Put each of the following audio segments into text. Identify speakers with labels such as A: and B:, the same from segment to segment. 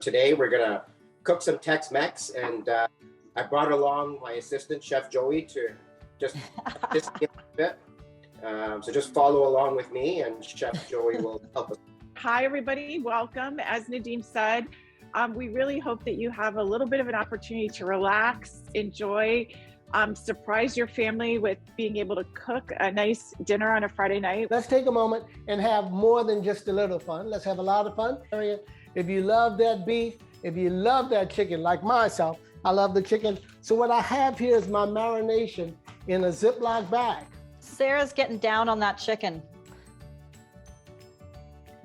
A: Today we're gonna cook some Tex-Mex, and I brought along my assistant, Chef Joey, to just a bit. So just follow along with me, and Chef Joey will help us.
B: Hi, everybody. Welcome. As Nadim said, we really hope that you have a little bit of an opportunity to relax, enjoy, surprise your family with being able to cook a nice dinner on a Friday night.
C: Let's take a moment and have more than just a little fun. Let's have a lot of fun. If you love that beef, if you love that chicken, like myself, I love the chicken. So what I have here is my marination in a Ziploc bag.
D: Sarah's getting down on that chicken.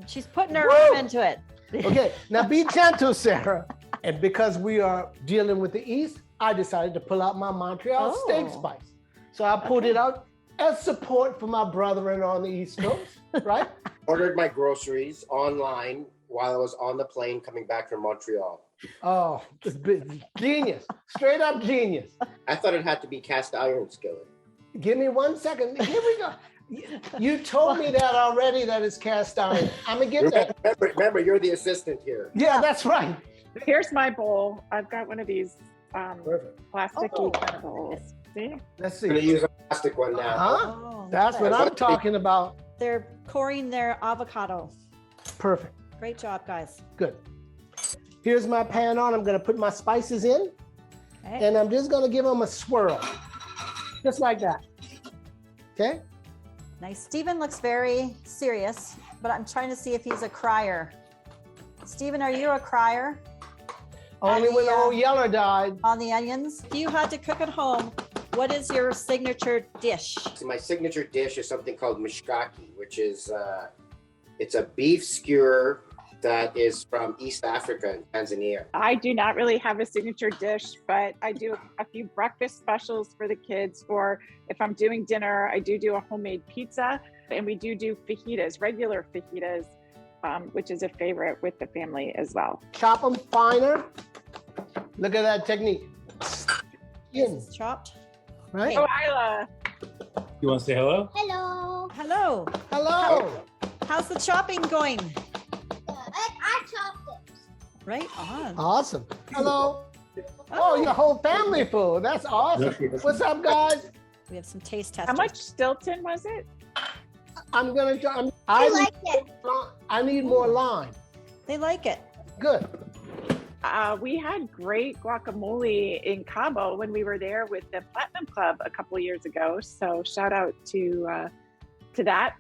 D: She's putting her arm into it.
C: Okay, now be gentle, Sarah. And because we are dealing with the East, I decided to pull out my Montreal steak spice. So I pulled it out as support for my brethren on the East Coast, right?
A: Ordered my groceries online while I was on the plane coming back from Montreal.
C: Oh, genius, straight up genius.
A: I thought it had to be cast iron skillet.
C: Give me 1 second. Here we go. You told me that already, that it's cast iron. I'm gonna get that.
A: Remember, you're the assistant here.
C: Yeah, that's right.
B: Here's my bowl. I've got one of these plasticky kind of bowls. See?
C: Let's
A: I'm gonna
C: see.
A: use a plastic one now.
D: Oh,
C: That's what I'm talking about.
D: They're coring their avocado.
C: Perfect.
D: Great job, guys.
C: Good. Here's my pan on. I'm gonna put my spices in,
D: Okay.
C: and I'm just gonna give them a swirl, just like that. Okay.
D: Nice. Stephen looks very serious, but I'm trying to see if he's a crier. Stephen, are you a crier
C: Only when old Yeller died.
D: on the onions? If you had to cook at home, what is your signature dish?
A: So my signature dish is something called mishkaki, which is it's a beef skewer that is from East Africa and Tanzania.
B: I do not really have a signature dish, but I do a few breakfast specials for the kids. Or if I'm doing dinner, I do a homemade pizza, and we do fajitas, regular fajitas, which is a favorite with the family as well.
C: Chop them finer. Look at that technique.
D: This is chopped.
C: Right?
B: Oh, Isla.
E: You want to say hello?
F: Hello.
D: Hello.
C: Hello.
D: How's the chopping going?
F: I chopped it.
D: Right on.
C: Awesome. Hello. Oh, your whole family full. That's awesome. What's up, guys?
D: We have some taste testers.
B: How much Stilton was it?
C: I'm gonna try.
F: I like it.
C: I need more lime.
D: They like it.
C: Good.
B: We had great guacamole in Cabo when we were there with the Platinum Club a couple years ago. So shout out to that.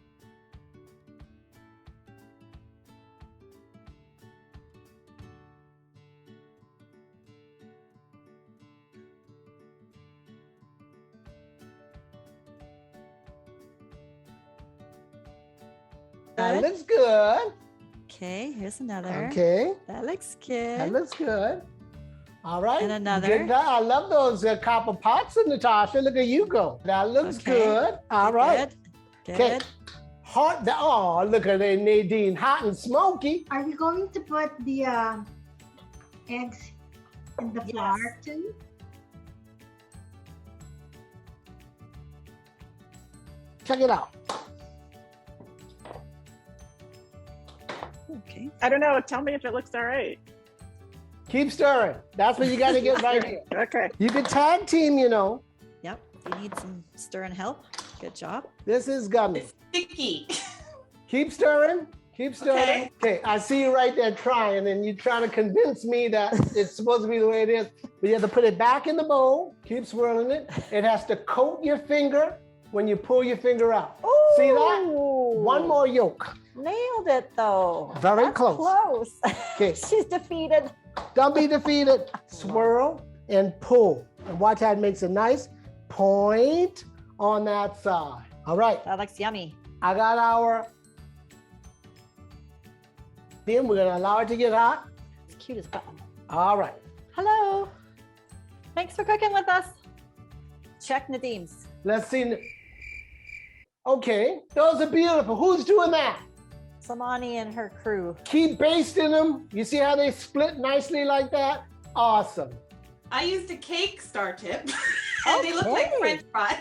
C: That looks good.
D: Okay, here's another.
C: Okay.
D: That looks
C: That
D: good.
C: looks good. All right.
D: And another.
C: Good guy. I love those copper pots, Natasha. Look at you go. That looks
D: Okay.
C: good. All right.
D: Good.
C: Okay.
D: Good.
C: Hot. Oh, look at that, Nadine. Hot and smoky.
F: Are you going to put the eggs in the flour too?
C: Check it out.
D: Okay.
B: I don't know. Tell me if it looks all right.
C: Keep stirring. That's what you got to get right here.
B: Okay.
C: You can tag team, you know.
D: Yep. You need some stirring help. Good job.
C: This is gummy.
G: Sticky.
C: Keep stirring. Keep stirring. Okay, I see you right there trying, and you're trying to convince me that it's supposed to be the way it is. But you have to put it back in the bowl. Keep swirling it. It has to coat your finger when you pull your finger out. See that? One more yolk.
D: Nailed it though.
C: Very
D: That's
C: close.
D: Close.
C: Okay.
D: She's defeated.
C: Don't be defeated. Swirl and pull. And watch how it makes a nice point on that side. All right.
D: That looks yummy.
C: I got our. Then we're going to allow it to get hot.
D: It's cute as button.
C: All right.
D: Hello. Thanks for cooking with us. Check Nadim's.
C: Let's see. Okay. Those are beautiful. Who's doing that?
D: Samani and her crew.
C: Keep basting them. You see how they split nicely like that? Awesome.
G: I used a cake star tip, and they look like
D: Okay.
G: French fries,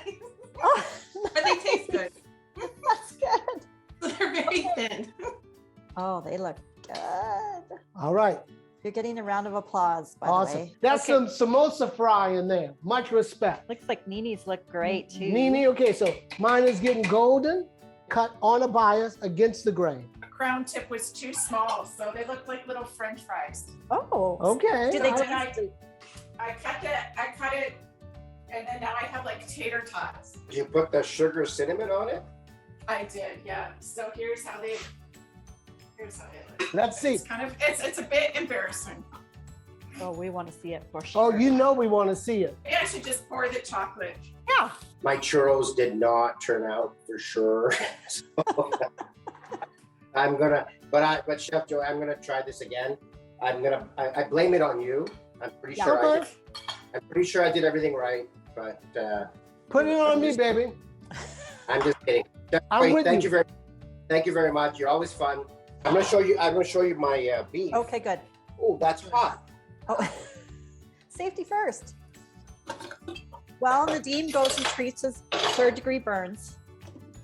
D: Oh,
G: but they taste good.
D: that's good.
G: So they're very thin.
D: Oh, they look good.
C: All right.
D: You're getting a round of applause, by the
C: Awesome.
D: way.
C: That's
D: Okay.
C: some samosa fry in there. Much respect.
D: Looks like Nini's look great too.
C: Nini, okay, so mine is getting golden, cut on a bias against the grain.
B: The crown tip was too small, so they look like little French fries.
D: Oh.
C: Okay.
D: Do they
B: So
D: taste?
B: I cut it, and then now I have like tater tots.
A: Do you put the sugar cinnamon on it?
B: I did, yeah. So here's how they look.
C: Let's see.
B: It's a bit embarrassing.
D: Oh, we want to see it for sure.
C: Oh, you know we want to see it.
B: Maybe I should just pour the chocolate.
D: Yeah.
A: My churros did not turn out for sure. So, I'm gonna, but Chef Joey, I'm gonna try this again. I blame it on you. I'm pretty sure
C: Okay.
A: I'm pretty sure I did everything right, but
C: Put it on me, baby.
A: I'm just kidding. Chef
C: I'm
A: Joey,
C: with
A: thank
C: you.
A: you very much. You're always fun. I'm gonna show you my beef.
D: Okay, good.
A: Oh, that's hot.
D: Oh, safety first. While Nadeem goes and treats his 3rd-degree burns,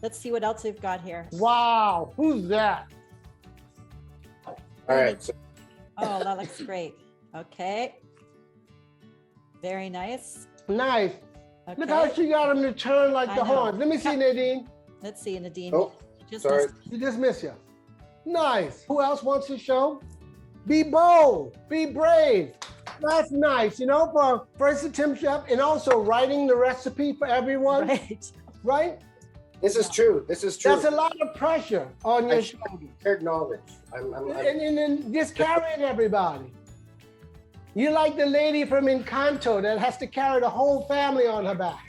D: let's see what else we've got here.
C: Wow. Who's that?
A: All right. So
D: Oh, that looks great. Okay. Very nice.
C: Nice.
D: Okay.
C: Look how she got him to turn like
D: I
C: the
D: know.
C: horns. Let me see, Nadine.
D: Let's see, Nadeem.
A: Oh,
D: Just
A: sorry.
C: You just miss you. Nice. Who else wants to show? Be bold. Be brave. That's nice, you know, for first attempt chef and also writing the recipe for everyone,
D: right.
C: right?
A: this is true. This is true.
C: That's a lot of pressure on your
A: I
C: shoulders.
A: shared knowledge.
C: And then just carrying everybody. You're like the lady from Encanto that has to carry the whole family on her back.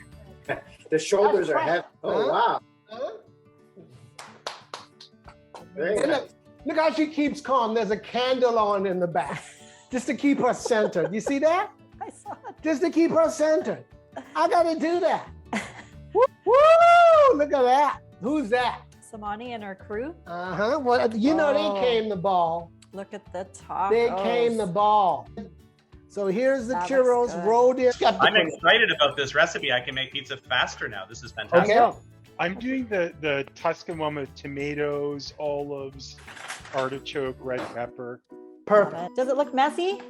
A: The shoulders
C: That's
A: are
C: right.
A: heavy. Oh
C: Huh?
A: wow.
C: Huh?
A: Very
C: And
A: nice.
C: look how she keeps calm. There's a candle on in the back just to keep her centered. You see that?
D: I saw it.
C: Just to keep her centered. I got to do that. Woo! Woo! Look at that. Who's that?
D: Samani and her crew.
C: Uh-huh. Well, you know
D: Oh.
C: they came the ball.
D: Look at the top.
C: They came the ball. So here's the
D: That
C: churros
D: looks good.
C: rolled in.
H: I'm excited about this recipe. I can make pizza faster now. This is fantastic.
C: Okay.
E: I'm doing the Tuscan one with tomatoes, olives, artichoke, red pepper.
C: Perfect.
D: Does it look messy?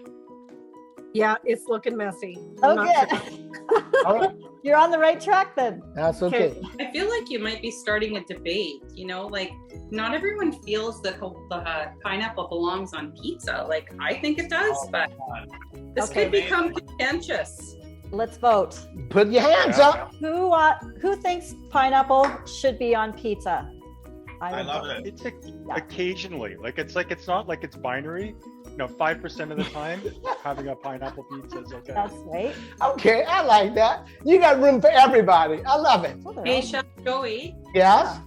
I: Yeah, it's looking messy. I'm
D: Oh,
I: not
D: good.
C: All right.
D: You're on the right track then.
C: That's okay.
G: I feel like you might be starting a debate, you know, like not everyone feels that the pineapple belongs on pizza. Like I think it does, but this
D: Okay.
G: could become contentious.
D: Let's vote.
C: Put your hands up.
D: Who thinks pineapple should be on pizza?
H: I
D: would
H: love
D: vote.
H: it.
E: It's occasionally, it's not like it's binary. 5% of the time, having a pineapple pizza is okay.
D: That's right.
C: Okay, I like that. You got room for everybody. I love it.
D: Well, they're
G: Hey,
D: all-
G: Chef Joey,
C: Yes?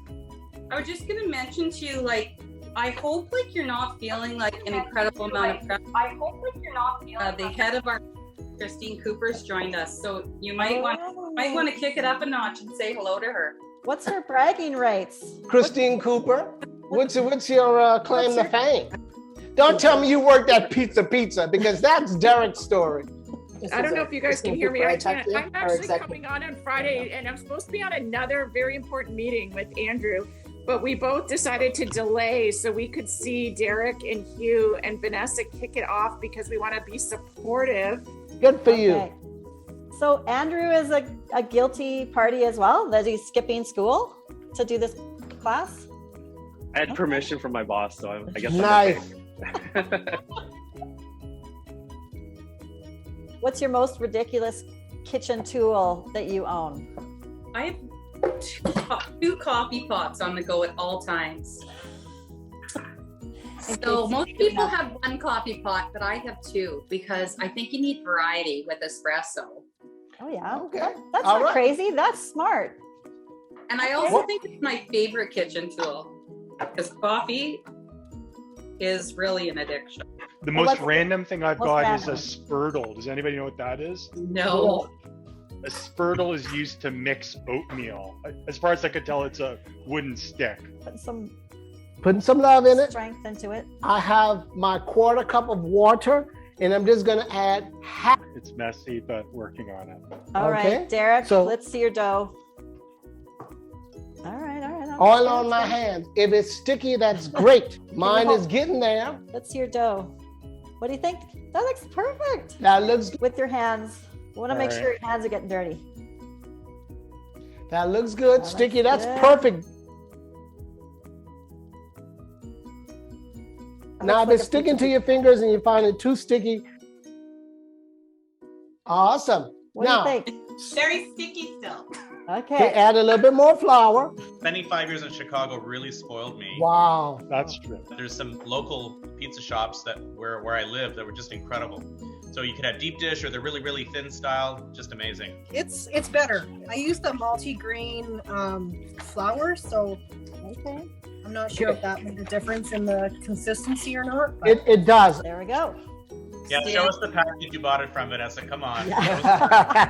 G: I was just gonna mention to you, like, I hope like you're not feeling like an incredible amount of pressure. I hope like you're not feeling. The head of our Christine Cooper's joined us, so you might want to kick it up a notch and say hello to her.
D: What's her bragging rights?
C: Christine Cooper, what's your claim to fame? Don't tell me you worked at Pizza because that's Derek's story.
B: I don't know if you guys can hear me. I'm actually coming on Friday, and I'm supposed to be on another very important meeting with Andrew, but we both decided to delay so we could see Derek and Hugh and Vanessa kick it off because we want to be supportive.
C: Good for you.
D: Okay. So Andrew is a guilty party as well, that he's skipping school to do this class?
J: I had permission from my boss, so I guess
C: Nice.
J: I'm okay.
D: What's your most ridiculous kitchen tool that you own?
G: I have two coffee pots on the go at all times. So most people have one coffee pot, but I have two because I think you need variety with espresso.
D: Oh yeah.
C: Okay.
D: That's
C: All
D: not
C: right.
D: crazy. That's smart.
G: And I also think it's my favorite kitchen tool because coffee is really an addiction.
E: The
D: Well,
E: most
D: let's-
E: random thing I've
D: what's
E: got
D: that
E: is a
D: one?
E: spurtle. Does anybody know what that is?
G: No.
E: A spurtle is used to mix oatmeal. As far as I could tell, it's a wooden stick.
D: Put some
C: Putting some love in it.
D: strength into it.
C: I have my quarter cup of water, and I'm just going to add half.
E: It's messy, but working on it.
D: All
C: Okay.
D: right, Derek,
C: So-
D: let's see your dough. All right.
C: Oil on my hands. If it's sticky, that's great. Mine is getting there.
D: Let's see your dough. What do you think? That looks perfect.
C: That looks
D: With your hands. You want to make
E: All right.
D: sure your hands are getting dirty.
C: that looks good.
D: That
C: Sticky,
D: looks
C: that's
D: good.
C: perfect.
D: That
C: Now,
D: looks
C: if
D: like
C: it's
D: a
C: sticking
D: pizza
C: to your fingers and you find it too sticky, awesome.
D: What
C: Now,
D: do you think?
G: Very sticky still.
C: okay,
D: Okay.
C: add a little bit more flour.
H: Spending 5 years in Chicago really spoiled me.
C: Wow.
E: That's true.
H: There's some local pizza shops that where I live that were just incredible. So you could have deep dish or the really, really thin style, just amazing.
I: It's better. I use the multi-grain flour, so
D: Okay.
I: I'm not sure if that made a difference in the consistency or not. But
C: It does.
D: There we go.
H: Yeah, show us the package you bought it from, Vanessa. Come on.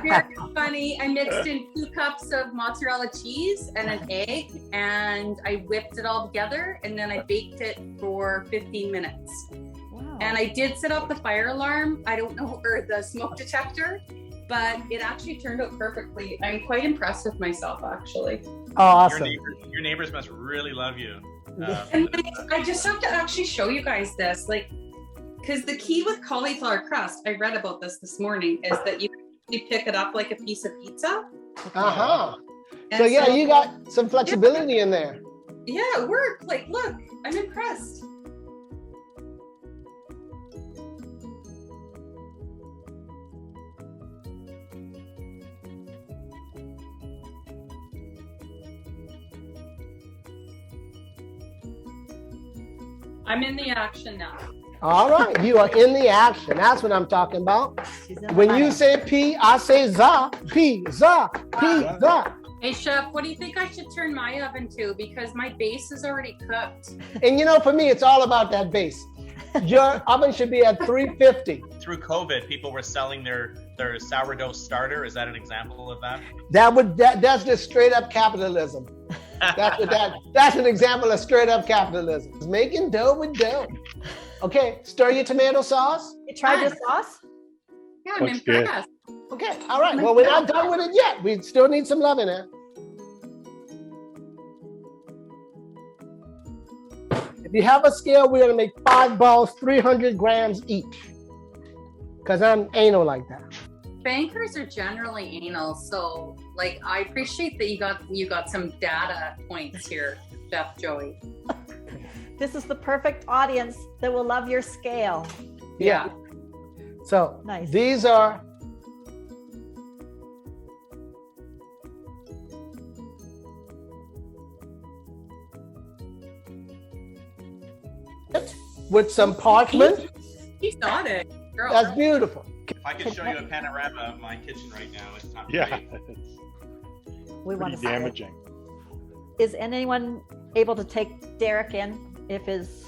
G: Very funny. I mixed in 2 cups of mozzarella cheese and an egg, and I whipped it all together, and then I baked it for 15 minutes.
D: Wow.
G: And I did set up the fire alarm. I don't know, or the smoke detector, but it actually turned out perfectly. I'm quite impressed with myself, actually.
C: Awesome.
H: Your neighbors must really love you.
G: And I just have to actually show you guys this, like, because the key with cauliflower crust, I read about this morning, is that you pick it up like a piece of pizza.
C: Uh-huh.
G: And
C: So yeah, you got some flexibility in there.
G: Yeah, it worked. Like, look, I'm impressed. I'm in the action now.
C: All right, you are in the action. That's what I'm talking about.
D: She's in the
C: When you
D: money.
C: say P, I say za. Pizza, pizza.
G: Hey, Chef, what do you think I should turn my oven to? Because my base is already cooked.
C: And you know, for me, it's all about that base. Your oven should be at 350.
H: Through COVID, people were selling their sourdough starter. Is that an example of that?
C: That's just straight up capitalism. That's an example of straight up capitalism. It's making dough with dough. Okay, stir your tomato sauce.
D: You tried your sauce?
G: Yeah, I'm
E: Looks good.
G: impressed.
C: Okay, all right. Well, we're not done with it yet. We still need some love in it. If you have a scale, we're gonna make 5 balls, 300 grams each. Cause I'm anal like that.
G: Bankers are generally anal, so like I appreciate that you got some data points here, Chef Joey.
D: This is the perfect audience that will love your scale.
C: Yeah. So
D: Nice.
C: these are with some parchment.
G: He got it. Girl.
C: That's beautiful.
H: If I could show you a panorama of my kitchen right now, it's not
E: Yeah,
H: great.
E: it's
D: We want
E: pretty
D: to see it.
E: damaging.
D: Is anyone able to take Derek in if he's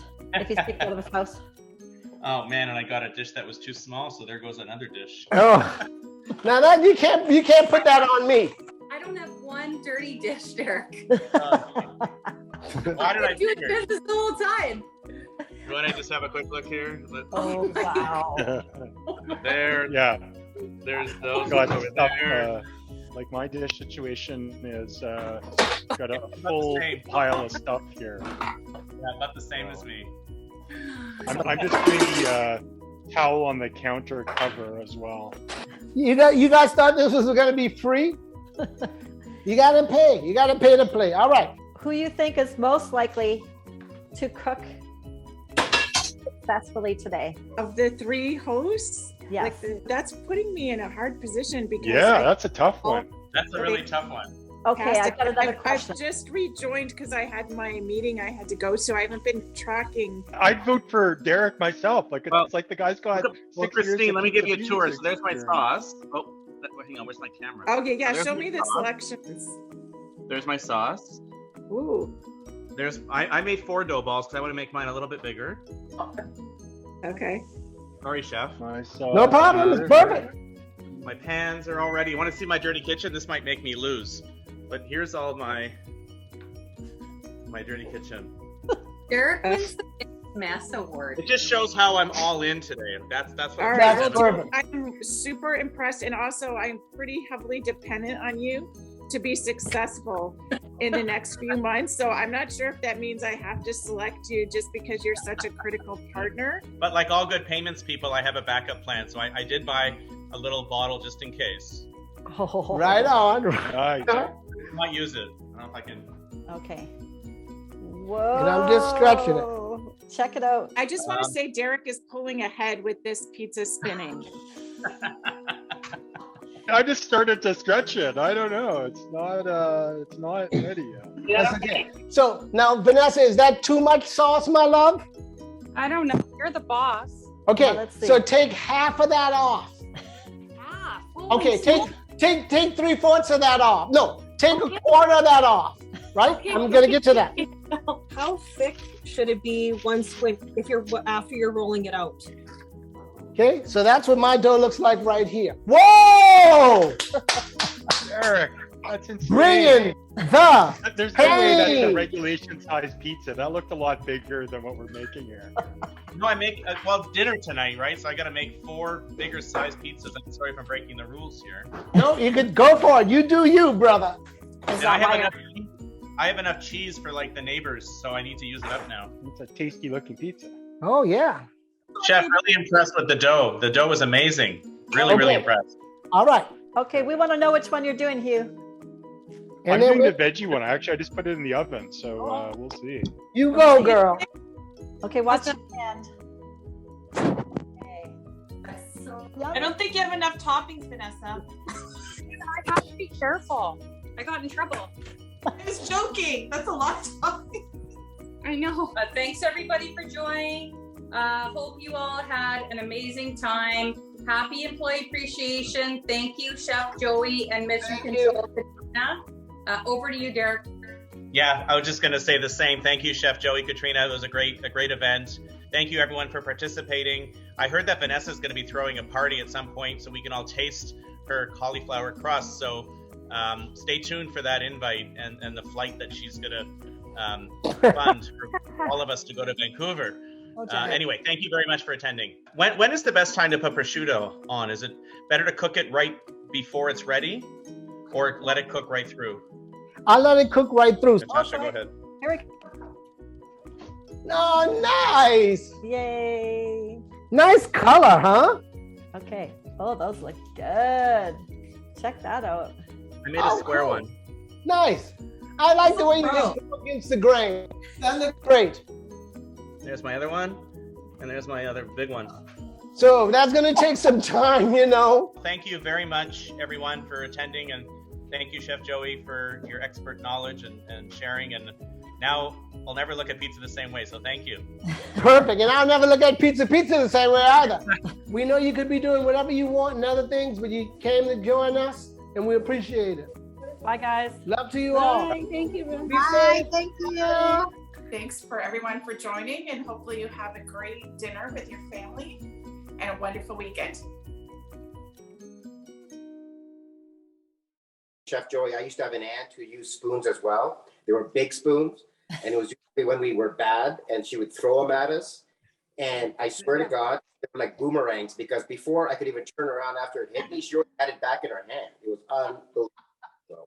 D: kicked out of his house?
H: Oh man, and I got a dish that was too small, so there goes another dish.
C: Oh, now that you can't put that on me.
G: I don't have one dirty dish, Derek.
H: Why did I
G: I'm doing
H: figure?
G: dishes the whole time.
H: You want to just have a quick look here?
D: Oh wow!
H: There,
E: Yeah.
H: there's those
E: Got
H: over
E: stuff,
H: there.
E: like my dish situation is got a
H: the
E: full
H: same.
E: pile of stuff here.
H: Yeah, about the same as me.
E: I'm just putting the towel on the counter cover as well.
C: You guys thought this was going to be free? You got to pay. You got to pay to play. All right.
D: Who you think is most likely to cook successfully today?
B: Of the 3 hosts,
D: Yes.
B: like that's putting me in a hard position because
E: Yeah, that's a tough one.
H: That's a really tough one.
D: Okay, I've got another question.
B: I've just rejoined because I had my meeting I had to go, so I haven't been tracking.
E: I'd vote for Derek myself. Like it's like the guy's got.
H: Well,
E: 6 years
H: Christine,
E: of
H: let me give you a
E: pizza
H: tour. So there's my
E: experience.
H: sauce. Oh, hang on. Where's my camera?
B: Okay, yeah,
H: There's
B: show
H: my
B: me the
H: sauce.
B: selections.
H: There's my sauce.
B: Ooh,
H: I made 4 dough balls because I want to make mine a little bit bigger.
B: okay.
H: Sorry, chef.
E: My
C: No problem. It's perfect.
H: My pans are all ready. You want to see my dirty kitchen? This might make me lose, but here's all my dirty kitchen.
G: Derek wins the mess award.
H: It just shows how I'm all in today. That's what.
B: All
H: I'm
B: right,
C: That's
B: well,
C: perfect.
B: I'm super impressed, and also I'm pretty heavily dependent on you to be successful in the next few months. So I'm not sure if that means I have to select you just because you're such a critical partner.
H: But like all good payments people, I have a backup plan. So I did buy a little bottle just in case.
D: Oh.
C: Right on.
E: Nice.
H: I might use it. I don't know if I can.
D: Okay. Whoa.
C: And I'm just stretching it.
D: Check it out.
B: I just want to say Derek is pulling ahead with this pizza spinning.
E: I just started to stretch it. I don't know. It's not ready yet.
C: That's okay. So now, Vanessa, is that too much sauce, my love?
G: I don't know. You're the boss.
C: Okay,
D: let's see.
C: so take half of that off.
G: Ah,
C: Okay, take 3/4 of that off. No, take a quarter of that off. Right? I'm gonna get to that.
I: How thick should it be after you're rolling it out?
C: Okay, so that's what my dough looks like right here. Whoa!
E: Eric, that's insane.
C: Bringing the
E: There's no way that's
C: Hey!
E: a regulation size pizza. That looked a lot bigger than what we're making here.
H: No, I make dinner tonight, right? So I got to make 4 bigger size pizzas. I'm sorry if I'm breaking the rules here.
C: No, you could go for it. You do you, brother.
H: And I have enough cheese for like the neighbors, so I need to use it up now.
E: It's a tasty looking pizza.
C: Oh yeah.
H: Chef, really impressed with the dough. The dough was amazing. Really, really impressed.
C: All right.
D: Okay, we want to know which one you're doing, Hugh.
C: And
E: I'm
C: then
E: doing the veggie one. Actually, I just put it in the oven, so we'll see.
C: you go, girl.
D: Okay, watch your hand. Okay.
K: I don't think you have enough toppings, Vanessa.
G: I have to be careful. I got in trouble.
K: I was joking. That's a lot of toppings.
G: I know. Thanks everybody for joining. Hope you all had an amazing time. Happy Employee Appreciation. Thank you, Chef Joey and Mission Control. Over to you, Derek.
H: Yeah, I was just going to say the same. Thank you, Chef Joey, Katrina. It was a great event. Thank you, everyone, for participating. I heard that Vanessa's going to be throwing a party at some point so we can all taste her cauliflower crust. So stay tuned for that invite and the flight that she's going to fund for all of us to go to Vancouver. Anyway, thank you very much for attending. When is the best time to put prosciutto on? Is it better to cook it right before it's ready or let it cook right through?
C: I'll let it cook right through.
H: Natasha, go ahead.
D: Eric.
C: Oh, nice.
D: Yay.
C: Nice color, huh?
D: Okay. Oh, those look good. Check that out.
H: I made a square
C: cool.
H: one.
C: Nice. I like the way you just go against the grain. That looks great.
H: There's my other one, and there's my other big one.
C: So that's going to take some time, you know.
H: Thank you very much, everyone, for attending, and thank you, Chef Joey, for your expert knowledge and sharing. And now I'll never look at pizza the same way, so thank you.
C: Perfect. And I'll never look at pizza the same way either. We know you could be doing whatever you want and other things, but you came to join us, and we appreciate it.
D: Bye, guys.
C: Love to you all.
G: Bye. Thank you.
F: Bye. Thank you.
K: Thanks for everyone for joining, and hopefully you have a great dinner with your family and a wonderful weekend.
A: Chef Joey, I used to have an aunt who used spoons as well. They were big spoons, and it was usually when we were bad, and she would throw them at us. And I swear to God, they were like boomerangs, because before I could even turn around after it hit me, she already had it back in her hand. It was unbelievable.